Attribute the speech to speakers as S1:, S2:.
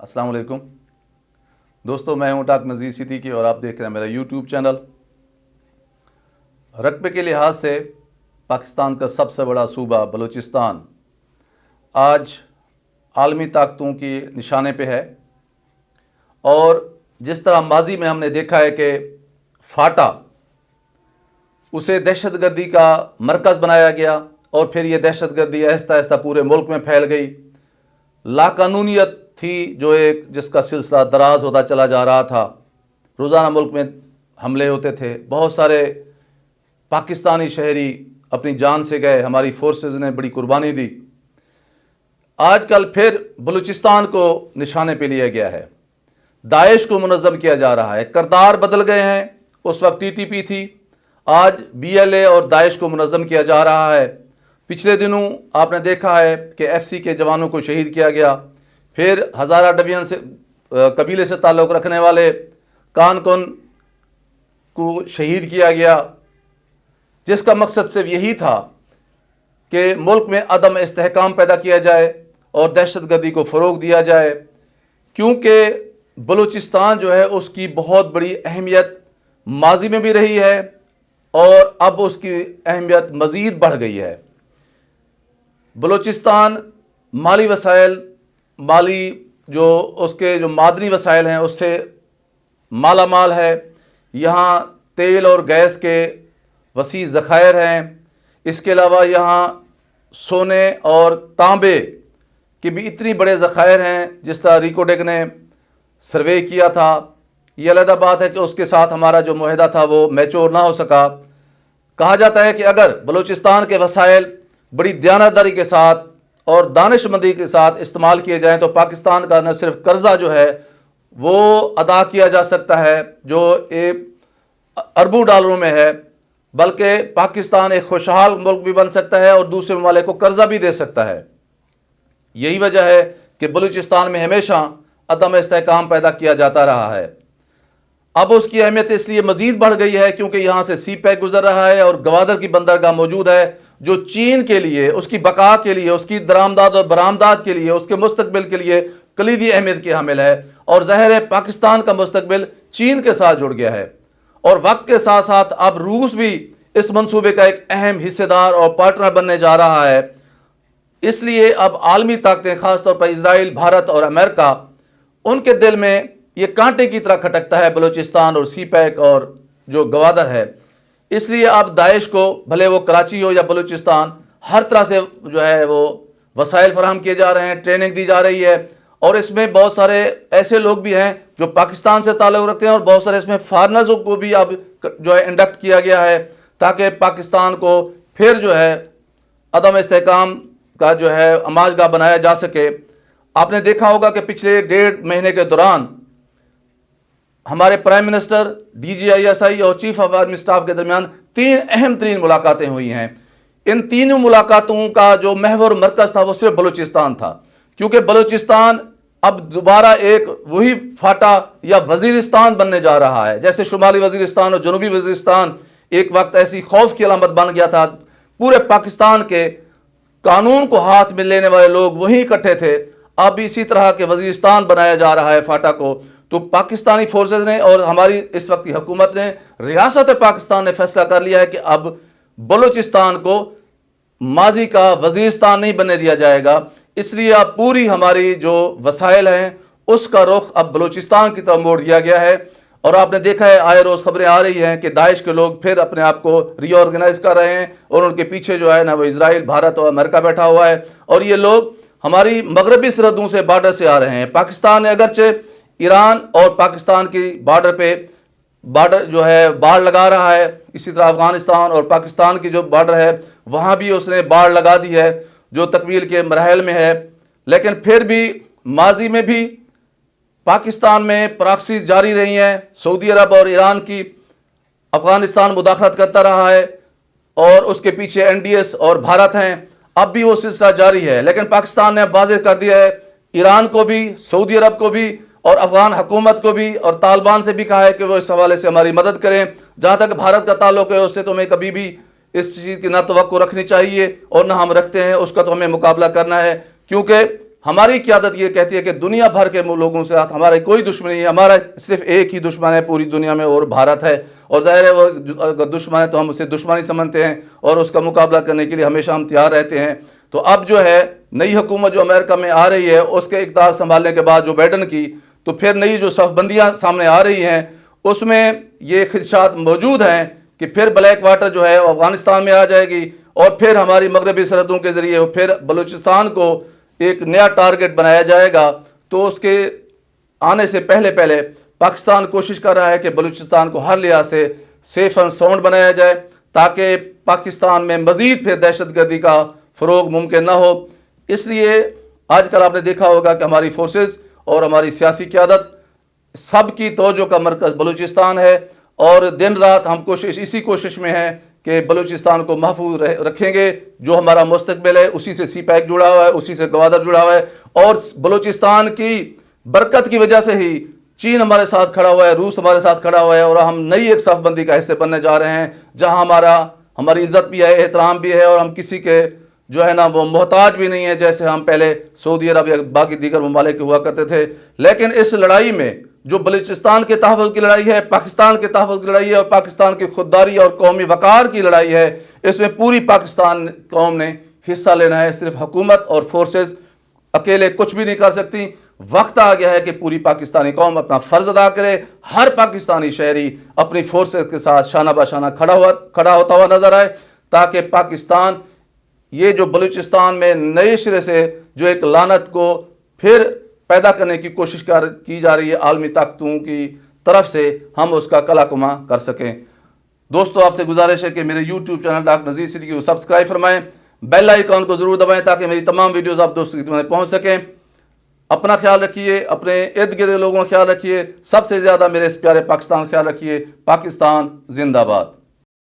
S1: السلام علیکم دوستو، میں ہوں ڈاکٹر نذیر صدیقی اور آپ دیکھ رہے ہیں میرا یوٹیوب چینل۔ رقبے کے لحاظ سے پاکستان کا سب سے بڑا صوبہ بلوچستان آج عالمی طاقتوں کی نشانے پہ ہے، اور جس طرح ماضی میں ہم نے دیکھا ہے کہ فاٹا اسے دہشت گردی کا مرکز بنایا گیا اور پھر یہ دہشت گردی آہستہ آہستہ پورے ملک میں پھیل گئی۔ لاقانونیت تھی جو جس کا سلسلہ دراز ہوتا چلا جا رہا تھا، روزانہ ملک میں حملے ہوتے تھے، بہت سارے پاکستانی شہری اپنی جان سے گئے، ہماری فورسز نے بڑی قربانی دی۔ آج کل پھر بلوچستان کو نشانے پہ لیا گیا ہے، داعش کو منظم کیا جا رہا ہے، کردار بدل گئے ہیں۔ اس وقت ٹی ٹی پی تھی، آج بی ایل اے اور داعش کو منظم کیا جا رہا ہے۔ پچھلے دنوں آپ نے دیکھا ہے کہ ایف سی کے جوانوں کو شہید کیا گیا، پھر ہزارہ ڈویژن سے قبیلے سے تعلق رکھنے والے کان کن کو شہید کیا گیا، جس کا مقصد صرف یہی تھا کہ ملک میں عدم استحکام پیدا کیا جائے اور دہشت گردی کو فروغ دیا جائے، کیونکہ بلوچستان جو ہے اس کی بہت بڑی اہمیت ماضی میں بھی رہی ہے اور اب اس کی اہمیت مزید بڑھ گئی ہے۔ بلوچستان مالی وسائل جو اس کے جو معدنی وسائل ہیں اس سے مالا مال ہے۔ یہاں تیل اور گیس کے وسیع ذخائر ہیں، اس کے علاوہ یہاں سونے اور تانبے کے بھی اتنی بڑے ذخائر ہیں، جس طرح ریکوڈیک نے سروے کیا تھا۔ یہ علیحدہ بات ہے کہ اس کے ساتھ ہمارا جو معاہدہ تھا وہ میچور نہ ہو سکا۔ کہا جاتا ہے کہ اگر بلوچستان کے وسائل بڑی دیانتداری کے ساتھ اور دانش مندی کے ساتھ استعمال کیے جائیں تو پاکستان کا نہ صرف قرضہ جو ہے وہ ادا کیا جا سکتا ہے جو اربوں ڈالروں میں ہے، بلکہ پاکستان ایک خوشحال ملک بھی بن سکتا ہے اور دوسرے ممالک کو قرضہ بھی دے سکتا ہے۔ یہی وجہ ہے کہ بلوچستان میں ہمیشہ عدم استحکام پیدا کیا جاتا رہا ہے۔ اب اس کی اہمیت اس لیے مزید بڑھ گئی ہے کیونکہ یہاں سے سی پیک گزر رہا ہے اور گوادر کی بندرگاہ موجود ہے، جو چین کے لیے، اس کی بقا کے لیے، اس کی درآمدات اور برآمدات کے لیے، اس کے مستقبل کے لیے کلیدی اہمیت کی حامل ہے۔ اور ظاہر ہے پاکستان کا مستقبل چین کے ساتھ جڑ گیا ہے، اور وقت کے ساتھ ساتھ اب روس بھی اس منصوبے کا ایک اہم حصہ دار اور پارٹنر بننے جا رہا ہے۔ اس لیے اب عالمی طاقتیں، خاص طور پر اسرائیل، بھارت اور امریکہ، ان کے دل میں یہ کانٹے کی طرح کھٹکتا ہے بلوچستان اور سی پیک اور جو گوادر ہے۔ اس لیے اب داعش کو، بھلے وہ کراچی ہو یا بلوچستان، ہر طرح سے جو ہے وہ وسائل فراہم کیے جا رہے ہیں، ٹریننگ دی جا رہی ہے، اور اس میں بہت سارے ایسے لوگ بھی ہیں جو پاکستان سے تعلق رکھتے ہیں، اور بہت سارے اس میں فارنرز کو بھی اب جو ہے انڈکٹ کیا گیا ہے، تاکہ پاکستان کو پھر جو ہے عدم استحکام کا جو ہے آماج گاہ بنایا جا سکے۔ آپ نے دیکھا ہوگا کہ پچھلے 1.5 مہینے کے دوران ہمارے prime minister, D G I S I اور چیف آف آرمی اسٹاف کے درمیان 3 اہم ترین ملاقاتیں ہوئی ہیں۔ ان تینوں ملاقاتوں کا جو محور مرکز تھا وہ صرف بلوچستان تھا، کیونکہ بلوچستان اب دوبارہ ایک وہی فاٹا یا وزیرستان بننے جا رہا ہے، جیسے شمالی وزیرستان اور جنوبی وزیرستان ایک وقت ایسی خوف کی علامت بن گیا تھا۔ پورے پاکستان کے قانون کو ہاتھ میں لینے والے لوگ وہیں اکٹھے تھے، اب اسی طرح کے وزیرستان بنایا جا رہا ہے فاٹا کو۔ تو پاکستانی فورسز نے اور ہماری اس وقت کی حکومت نے، ریاست پاکستان نے فیصلہ کر لیا ہے کہ اب بلوچستان کو ماضی کا وزیرستان نہیں بننے دیا جائے گا۔ اس لیے اب پوری ہماری جو وسائل ہیں اس کا رخ اب بلوچستان کی طرف موڑ دیا گیا ہے، اور آپ نے دیکھا ہے آئے روز خبریں آ رہی ہیں کہ داعش کے لوگ پھر اپنے آپ کو ری آرگنائز کر رہے ہیں، اور ان کے پیچھے جو ہے نا وہ اسرائیل، بھارت اور امریکہ بیٹھا ہوا ہے، اور یہ لوگ ہماری مغربی سرحدوں سے بارڈر سے آ رہے ہیں۔ پاکستان نے اگرچہ ایران اور پاکستان کی بارڈر جو ہے باڑ لگا رہا ہے، اسی طرح افغانستان اور پاکستان کی جو بارڈر ہے وہاں بھی اس نے باڑ لگا دی ہے جو تکمیل کے مراحل میں ہے، لیکن پھر بھی ماضی میں بھی پاکستان میں پراکسیز جاری رہی ہیں۔ سعودی عرب اور ایران کی افغانستان مداخلت کرتا رہا ہے، اور اس کے پیچھے این ڈی ایس اور بھارت ہیں، اب بھی وہ سلسلہ جاری ہے۔ لیکن پاکستان نے اب واضح کر دیا ہے، ایران کو بھی، سعودی عرب کو بھی اور افغان حکومت کو بھی اور طالبان سے بھی کہا ہے کہ وہ اس حوالے سے ہماری مدد کریں۔ جہاں تک بھارت کا تعلق ہے اس سے تو ہمیں کبھی بھی اس چیز کی نہ توقع رکھنی چاہیے اور نہ ہم رکھتے ہیں، اس کا تو ہمیں مقابلہ کرنا ہے، کیونکہ ہماری قیادت یہ کہتی ہے کہ دنیا بھر کے لوگوں سے ہمارا کوئی دشمنی نہیں ہے، ہمارا صرف ایک ہی دشمن ہے پوری دنیا میں، اور بھارت ہے، اور ظاہر ہے وہ اگر دشمن ہے تو ہم اسے دشمنی سمجھتے ہیں اور اس کا مقابلہ کرنے کے لیے ہمیشہ ہم تیار رہتے ہیں۔ تو اب جو ہے نئی حکومت جو امریکہ میں آ رہی ہے، اس کے اقتدار سنبھالنے کے بعد جو بائیڈن کی، تو پھر نئی جو صف بندیاں سامنے آ رہی ہیں اس میں یہ خدشات موجود ہیں کہ پھر بلیک واٹر جو ہے افغانستان میں آ جائے گی، اور پھر ہماری مغربی سرحدوں کے ذریعے پھر بلوچستان کو ایک نیا ٹارگٹ بنایا جائے گا۔ تو اس کے آنے سے پہلے پاکستان کوشش کر رہا ہے کہ بلوچستان کو ہر لحاظ سے سیف اینڈ ساؤنڈ بنایا جائے تاکہ پاکستان میں مزید پھر دہشت گردی کا فروغ ممکن نہ ہو۔ اس لیے آج کل آپ نے دیکھا ہوگا کہ ہماری فورسز اور ہماری سیاسی قیادت سب کی توجہ کا مرکز بلوچستان ہے، اور دن رات ہم اسی کوشش میں ہیں کہ بلوچستان کو محفوظ رکھیں گے۔ جو ہمارا مستقبل ہے اسی سے سی پیک جڑا ہوا ہے، اسی سے گوادر جڑا ہوا ہے، اور بلوچستان کی برکت کی وجہ سے ہی چین ہمارے ساتھ کھڑا ہوا ہے، روس ہمارے ساتھ کھڑا ہوا ہے، اور ہم نئی ایک صف بندی کا حصے بننے جا رہے ہیں جہاں ہماری عزت بھی ہے، احترام بھی ہے، اور ہم کسی کے جو ہے نا وہ محتاج بھی نہیں ہے جیسے ہم پہلے سعودی عرب یا باقی دیگر ممالک ہوا کرتے تھے۔ لیکن اس لڑائی میں جو بلوچستان کے تحفظ کی لڑائی ہے، پاکستان کے تحفظ کی لڑائی ہے، اور پاکستان کی خودداری اور قومی وقار کی لڑائی ہے، اس میں پوری پاکستان قوم نے حصہ لینا ہے۔ صرف حکومت اور فورسز اکیلے کچھ بھی نہیں کر سکتی۔ وقت آ گیا ہے کہ پوری پاکستانی قوم اپنا فرض ادا کرے، ہر پاکستانی شہری اپنی فورسز کے ساتھ شانہ بشانہ کھڑا ہوتا ہوا نظر آئے، تاکہ پاکستان یہ جو بلوچستان میں نئے سرے سے جو ایک لعنت کو پھر پیدا کرنے کی کوشش کی جا رہی ہے عالمی طاقتوں کی طرف سے، ہم اس کا کلا کما کر سکیں۔ دوستو، آپ سے گزارش ہے کہ میرے YouTube channel doctor Nazir Siddiqui کو سبسکرائب فرمائیں، بیل آئیکن کو ضرور دبائیں تاکہ میری تمام ویڈیوز آپ دوستوں کی خدمت میں پہنچ سکیں۔ اپنا خیال رکھیے، اپنے ارد گرد لوگوں کا خیال رکھیے، سب سے زیادہ میرے اس پیارے پاکستان کا خیال رکھیے۔ پاکستان زندہ باد۔